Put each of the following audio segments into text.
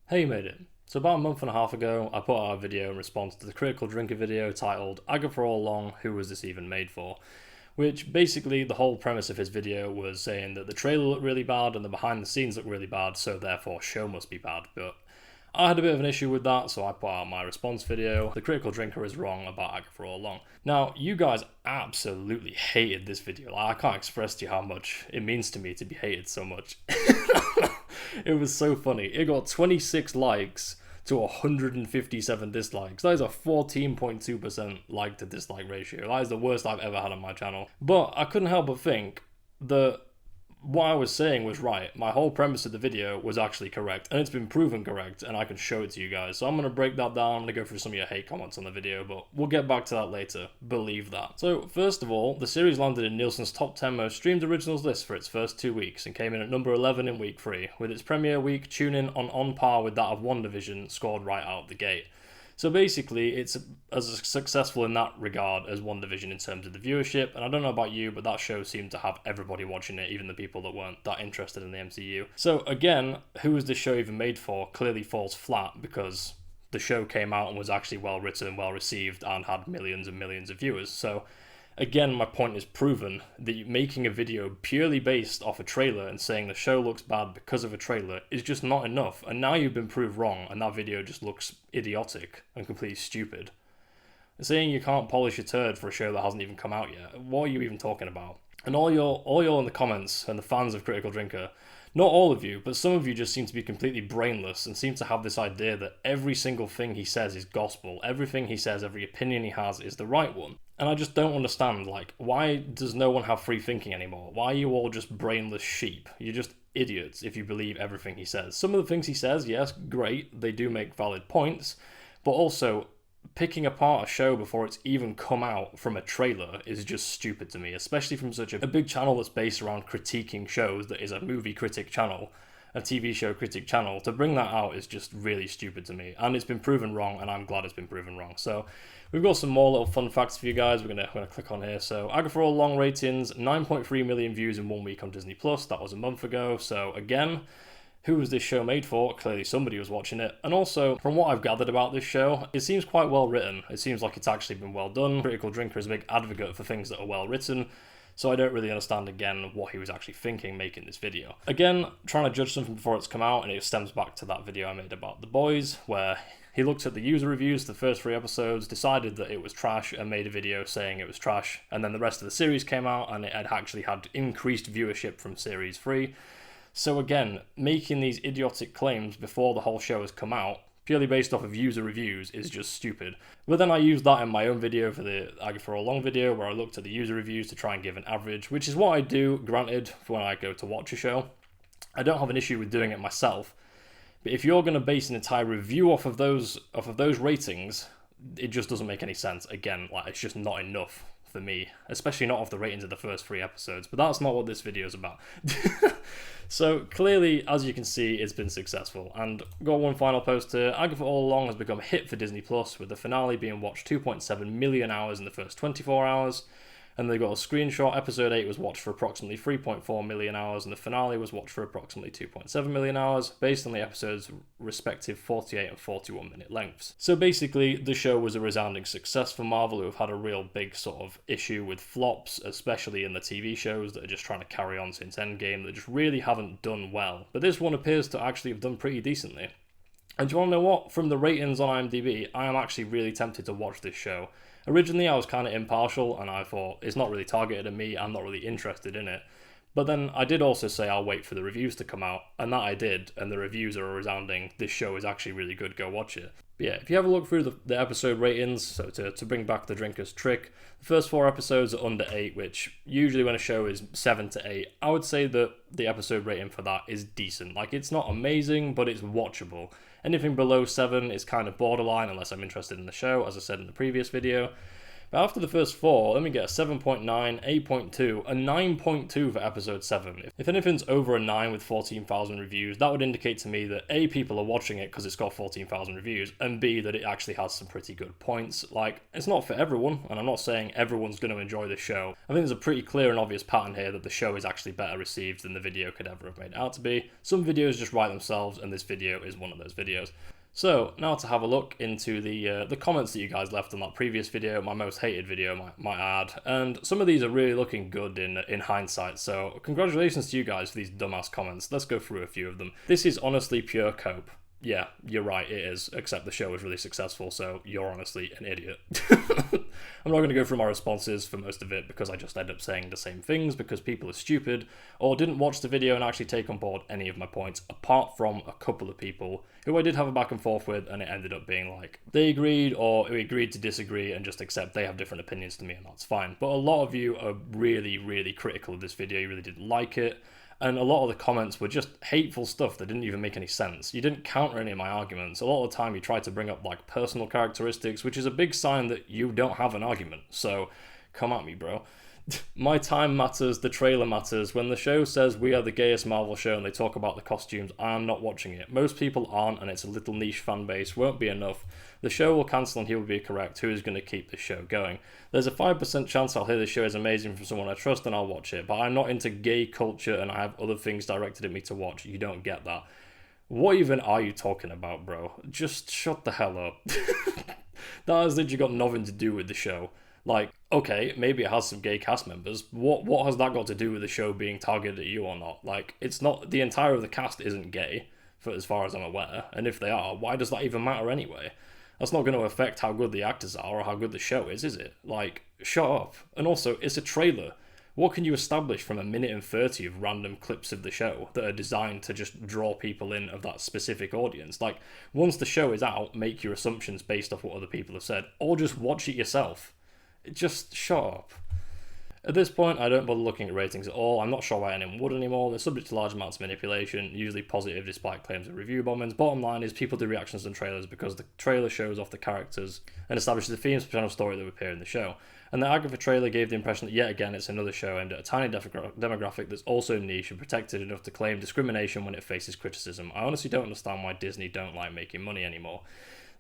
Hey, you made it. So about a month and a half ago, I put out a video in response to the Critical Drinker video titled Agatha All Along, Who Was This Even Made For? Which basically the whole premise of his video was saying that the trailer looked really bad and the behind the scenes looked really bad, so therefore show must be bad. But I had a bit of an issue with that, so I put out my response video. The Critical Drinker is wrong about Agatha All Along. Now, you guys absolutely hated this video. Like, I can't express to you how much it means to me to be hated so much. It was so funny. It got 26 likes to 157 dislikes. That is a 14.2% like to dislike ratio. That is the worst I've ever had on my channel. But I couldn't help but think that what I was saying was right. My whole premise of the video was actually correct, and it's been proven correct, and I can show it to you guys. So I'm going to break that down. I'm going to go through some of your hate comments on the video, but we'll get back to that later. Believe that. So first of all, the series landed in Nielsen's top 10 most streamed originals list for its first 2 weeks, and came in at number 11 in week 3. With its premiere week, tuning on par with that of WandaVision, scored right out the gate. So basically, it's as successful in that regard as WandaVision in terms of the viewership, and I don't know about you, but that show seemed to have everybody watching it, even the people that weren't that interested in the MCU. So again, who was this show even made for clearly falls flat, because the show came out and was actually well written, well received, and had millions and millions of viewers. So again, my point is proven that making a video purely based off a trailer and saying the show looks bad because of a trailer is just not enough. And now you've been proved wrong, and that video just looks idiotic and completely stupid. Saying you can't polish a turd for a show that hasn't even come out yet, what are you even talking about? And all y'all in the comments and the fans of Critical Drinker, not all of you, but some of you just seem to be completely brainless and seem to have this idea that every single thing he says is gospel. Everything he says, every opinion he has is the right one. And I just don't understand, like, why does no one have free thinking anymore? Why are you all just brainless sheep? You're just idiots if you believe everything he says. Some of the things he says, yes, great, they do make valid points, but also picking apart a show before it's even come out from a trailer is just stupid to me, especially from such a big channel that's based around critiquing shows, that is a movie critic channel, a TV show critic channel. To bring that out is just really stupid to me, and it's been proven wrong, and I'm glad it's been proven wrong. So we've got some more little fun facts for you guys. We're gonna click on here. So Agatha All Along ratings, 9.3 million views in 1 week on Disney Plus. That was a month ago. So again, who was this show made for? Clearly somebody was watching it. And also, from what I've gathered about this show, it seems quite well written. It seems like it's actually been well done. Critical Drinker is a big advocate for things that are well written, so I don't really understand, again, what he was actually thinking making this video. Again, trying to judge something before it's come out, and it stems back to that video I made about The Boys, where he looked at the user reviews, the first 3 episodes, decided that it was trash, and made a video saying it was trash, and then the rest of the series came out, and it had actually had increased viewership from series 3. So again, making these idiotic claims before the whole show has come out, purely based off of user reviews, is just stupid. But then I used that in my own video for the Agatha All Along video, where I looked at the user reviews to try and give an average, which is what I do, granted, for when I go to watch a show. I don't have an issue with doing it myself, but if you're going to base an entire review off of those ratings, it just doesn't make any sense. Again, like, it's just not enough for me, especially not off the ratings of the first 3 episodes, but that's not what this video is about. So clearly, as you can see, it's been successful. And got one final post here. Agatha All Along has become a hit for Disney Plus, with the finale being watched 2.7 million hours in the first 24 hours. And they got a screenshot. Episode 8 was watched for approximately 3.4 million hours, and the finale was watched for approximately 2.7 million hours, based on the episode's respective 48 and 41 minute lengths. So basically, the show was a resounding success for Marvel, who have had a real big sort of issue with flops, especially in the TV shows that are just trying to carry on since Endgame, that just really haven't done well. But this one appears to actually have done pretty decently. And do you want to know what? From the ratings on IMDb, I am actually really tempted to watch this show. Originally, I was kind of impartial, and I thought, it's not really targeted at me, I'm not really interested in it. But then I did also say I'll wait for the reviews to come out, and that I did, and the reviews are resounding. This show is actually really good, go watch it. But yeah, if you have a look through the episode ratings, so to bring back the drinker's trick, the first 4 episodes are under 8, which usually when a show is 7 to 8, I would say that the episode rating for that is decent. Like, it's not amazing, but it's watchable. Anything below 7 is kind of borderline, unless I'm interested in the show, as I said in the previous video. But after the first 4, let me get a 7.9, 8.2, a 9.2 for episode 7. If anything's over a 9 with 14,000 reviews, that would indicate to me that A, people are watching it because it's got 14,000 reviews, and B, that it actually has some pretty good points. Like, it's not for everyone, and I'm not saying everyone's going to enjoy the show. I think there's a pretty clear and obvious pattern here that the show is actually better received than the video could ever have made it out to be. Some videos just write themselves, and this video is one of those videos. So, now to have a look into the comments that you guys left on that previous video, my most hated video, might add, and some of these are really looking good in hindsight, so congratulations to you guys for these dumbass comments. Let's go through a few of them. This is honestly pure cope. Yeah, you're right, it is, except the show was really successful, so you're honestly an idiot. I'm not going to go through my responses for most of it because I just end up saying the same things because people are stupid or didn't watch the video and actually take on board any of my points, apart from a couple of people who I did have a back and forth with, and it ended up being like they agreed or we agreed to disagree and just accept they have different opinions to me, and that's fine. But a lot of you are really, really critical of this video. You really didn't like it. And a lot of the comments were just hateful stuff that didn't even make any sense. You didn't counter any of my arguments. A lot of the time you tried to bring up like personal characteristics, which is a big sign that you don't have an argument. So come at me, bro. My time matters, the trailer matters. When the show says we are the gayest Marvel show and they talk about the costumes, I'm not watching it. Most people aren't, and it's a little niche fan base, won't be enough. The show will cancel and he will be correct. Who is going to keep this show going? There's a 5% chance I'll hear this show is amazing from someone I trust and I'll watch it, but I'm not into gay culture and I have other things directed at me to watch. You don't get that. What even are you talking about, bro? Just shut the hell up. That has literally got nothing to do with the show. Like, okay, maybe it has some gay cast members. What has that got to do with the show being targeted at you or not? Like, it's not, the entire of the cast isn't gay, for as far as I'm aware. And if they are, why does that even matter anyway? That's not going to affect how good the actors are or how good the show is it? Like, shut up. And also, it's a trailer. What can you establish from 1:30 of random clips of the show that are designed to just draw people in of that specific audience? Like, once the show is out, make your assumptions based off what other people have said, or just watch it yourself. Just shut up. At this point, I don't bother looking at ratings at all. I'm not sure why anyone would anymore. They're subject to large amounts of manipulation, usually positive despite claims of review bombings. Bottom line is people do reactions and trailers because the trailer shows off the characters and establishes the themes, potential story that would appear in the show. And the Agatha trailer gave the impression that yet again it's another show aimed at a tiny demographic that's also niche and protected enough to claim discrimination when it faces criticism. I honestly don't understand why Disney don't like making money anymore.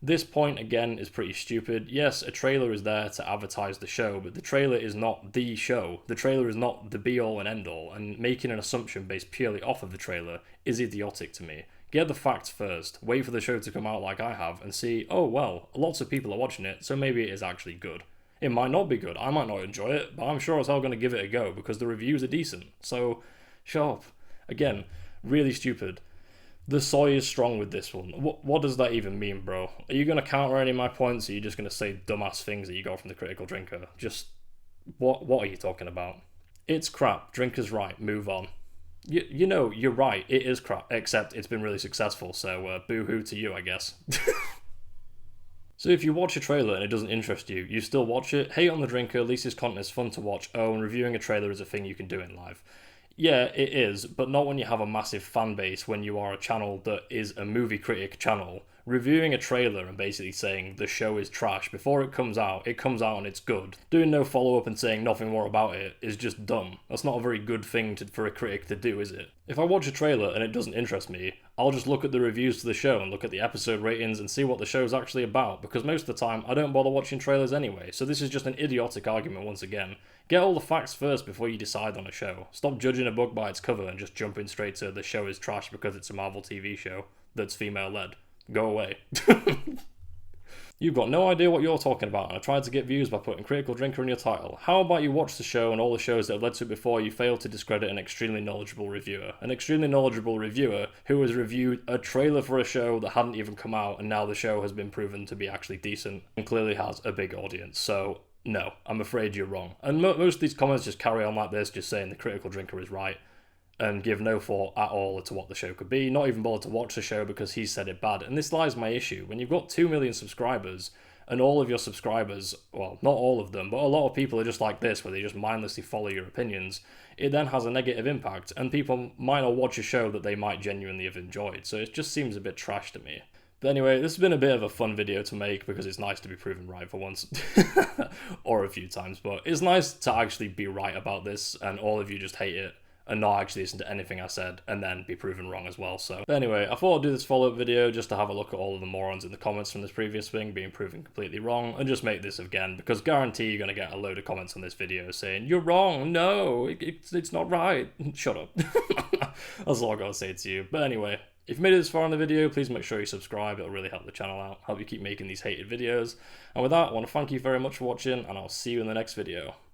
This point, again, is pretty stupid. Yes, a trailer is there to advertise the show, but the trailer is not the show. The trailer is not the be-all and end-all, and making an assumption based purely off of the trailer is idiotic to me. Get the facts first, wait for the show to come out like I have, and see, oh well, lots of people are watching it, so maybe it is actually good. It might not be good, I might not enjoy it, but I'm sure as hell going to give it a go, because the reviews are decent. So, shut up. Again, really stupid. The soy is strong with this one. What does that even mean, bro? Are you going to counter any of my points, or are you just going to say dumbass things that you got from the critical drinker? Just, what are you talking about? It's crap. Drinker's right. Move on. You know, you're right. It is crap, except it's been really successful, so boo-hoo to you, I guess. So if you watch a trailer and it doesn't interest you, you still watch it? Hate on the drinker, at least his content is fun to watch. Oh, and reviewing a trailer is a thing you can do in live. Yeah, it is, but not when you have a massive fan base, when you are a channel that is a movie critic channel. Reviewing a trailer and basically saying the show is trash before it comes out and it's good. Doing no follow-up and saying nothing more about it is just dumb. That's not a very good thing for a critic to do, is it? If I watch a trailer and it doesn't interest me, I'll just look at the reviews to the show and look at the episode ratings and see what the show's actually about, because most of the time I don't bother watching trailers anyway, so this is just an idiotic argument once again. Get all the facts first before you decide on a show. Stop judging a book by its cover and just jumping straight to the show is trash because it's a Marvel TV show that's female-led. Go away. You've got no idea what you're talking about, and I tried to get views by putting Critical Drinker in your title. How about you watch the show and all the shows that have led to it before you fail to discredit an extremely knowledgeable reviewer? An extremely knowledgeable reviewer who has reviewed a trailer for a show that hadn't even come out, and now the show has been proven to be actually decent and clearly has a big audience. So, no, I'm afraid you're wrong. And most of these comments just carry on like this, just saying the Critical Drinker is right, and give no thought at all to what the show could be, not even bother to watch the show because he said it bad. And this lies my issue. When you've got 2 million subscribers, and all of your subscribers, well, not all of them, but a lot of people are just like this, where they just mindlessly follow your opinions, it then has a negative impact, and people might not watch a show that they might genuinely have enjoyed. So it just seems a bit trash to me. But anyway, this has been a bit of a fun video to make because it's nice to be proven right for once. Or a few times, but it's nice to actually be right about this and all of you just hate it and not actually listen to anything I said and then be proven wrong as well. So, but anyway, I thought I'd do this follow-up video just to have a look at all of the morons in the comments from this previous thing being proven completely wrong and just make this again, because guarantee you're going to get a load of comments on this video saying, you're wrong, no, it's not right. Shut up. That's all I gotta say to you. But anyway, if you made it this far in the video, please make sure you subscribe. It'll really help the channel out, help you keep making these hated videos. And with that, I want to thank you very much for watching, and I'll see you in the next video.